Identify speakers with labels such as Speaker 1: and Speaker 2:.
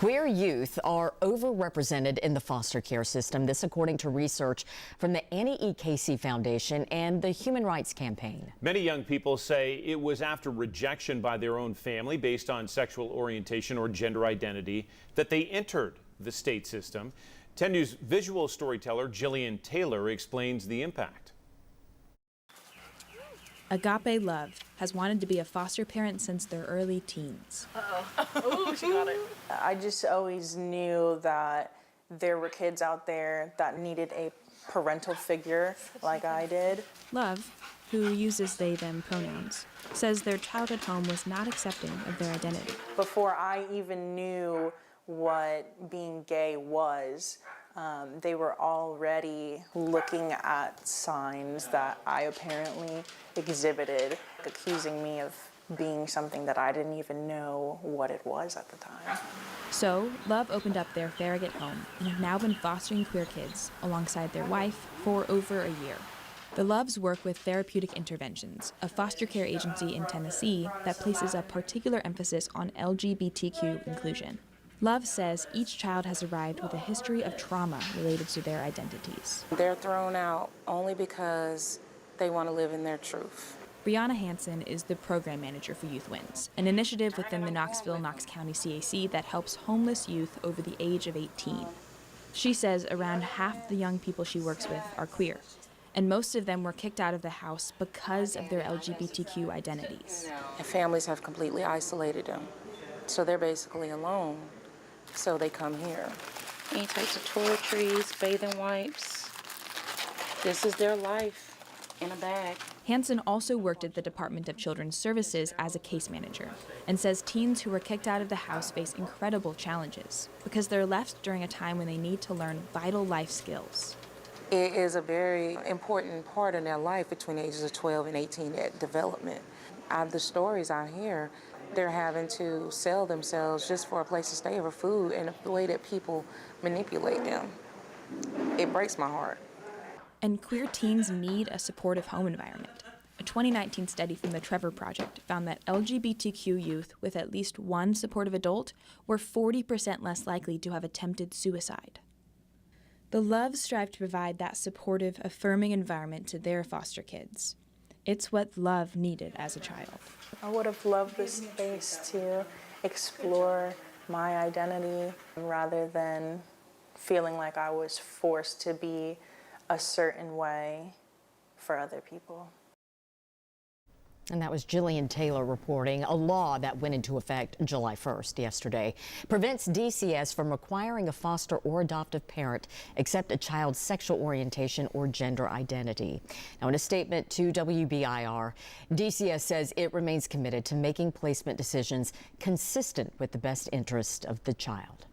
Speaker 1: Queer youth are overrepresented in the foster care system. This according to research from the Annie E. Casey Foundation and the Human Rights Campaign.
Speaker 2: Many young people say it was after rejection by their own family based on sexual orientation or gender identity that they entered the state system. 10 News visual storyteller Jillian Taylor explains the impact.
Speaker 3: Agape Love has wanted to be a foster parent since their early teens.
Speaker 4: Oh, she got it.
Speaker 5: I just always knew that there were kids out there that needed a parental figure like I did.
Speaker 3: Love, who uses they, them pronouns, says their childhood home was not accepting of their identity.
Speaker 5: Before I even knew what being gay was, they were already looking at signs that I apparently exhibited, accusing me of being something that I didn't even know what it was at the time.
Speaker 3: So, Love opened up their Farragut home and have now been fostering queer kids alongside their wife for over a year. The Loves work with Therapeutic Interventions, a foster care agency in Tennessee that places a particular emphasis on LGBTQ inclusion. Love says each child has arrived with a history of trauma related to their identities.
Speaker 4: They're thrown out only because they want to live in their truth.
Speaker 3: Brianna Hansen is the program manager for Youth Wins, an initiative within the Knox County CAC that helps homeless youth over the age of 18. She says around half the young people she works with are queer, and most of them were kicked out of the house because of their LGBTQ identities.
Speaker 4: And families have completely isolated them, so they're basically alone. So they come here. Any types of toiletries, bathing wipes. This is their life in a bag.
Speaker 3: Hansen also worked at the Department of Children's Services as a case manager and says teens who were kicked out of the house face incredible challenges because they're left during a time when they need to learn vital life skills.
Speaker 4: It is a very important part in their life between the ages of 12 and 18 at development. Out of the stories I hear, they're having to sell themselves just for a place to stay or food, and the way that people manipulate them. It breaks my heart.
Speaker 3: And queer teens need a supportive home environment. A 2019 study from the Trevor Project found that LGBTQ youth with at least one supportive adult were 40% less likely to have attempted suicide. The Loves strive to provide that supportive, affirming environment to their foster kids. It's what Love needed as a child.
Speaker 5: I would have loved this space to explore my identity rather than feeling like I was forced to be a certain way for other people.
Speaker 1: And that was Jillian Taylor reporting. A law that went into effect July 1st yesterday prevents DCS from requiring a foster or adoptive parent accept a child's sexual orientation or gender identity. Now, in a statement to WBIR, DCS says it remains committed to making placement decisions consistent with the best interest of the child.